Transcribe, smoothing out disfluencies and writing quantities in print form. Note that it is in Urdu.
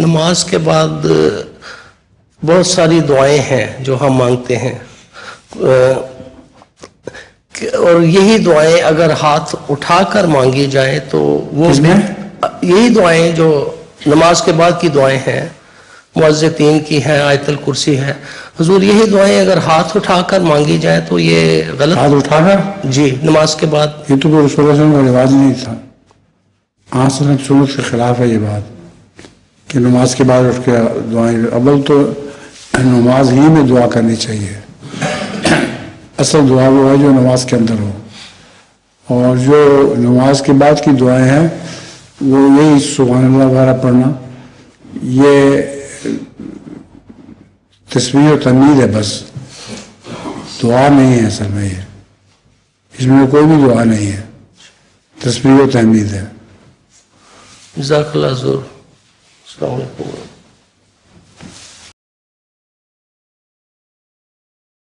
نماز کے بعد بہت ساری دعائیں ہیں جو ہم مانگتے ہیں، اور یہی دعائیں اگر ہاتھ اٹھا کر مانگی جائیں تو وہ یہی دعائیں جو نماز کے بعد کی دعائیں ہیں، معزتین کی ہیں، آیت الکرسی ہے، حضور یہی دعائیں اگر ہاتھ اٹھا کر مانگی جائیں تو یہ غلط؟ ہاتھ اٹھا کر؟ جی، نماز کے بعد۔ یہ تو کوئی رسول اللہ صلی اللہ علیہ وسلم کا رواج نہیں تھا، آپ صلی اللہ علیہ وسلم سنت کے خلاف ہے یہ بات کہ نماز کے بعد اٹھ کے دعائیں۔ اول تو نماز ہی میں دعا کرنی چاہیے، اصل دعا وہ ہے جو نماز کے اندر ہو، اور جو نماز کے بعد کی دعائیں ہیں وہ یہی سبحان اللہ وغیرہ پڑھنا، یہ تسبیح و تحمید ہے، بس دعا نہیں ہے اصل میں، یہ اس میں کوئی بھی دعا نہیں ہے، تسبیح و تحمید ہے۔ جزاک اللہ حضور، السلام علیکم۔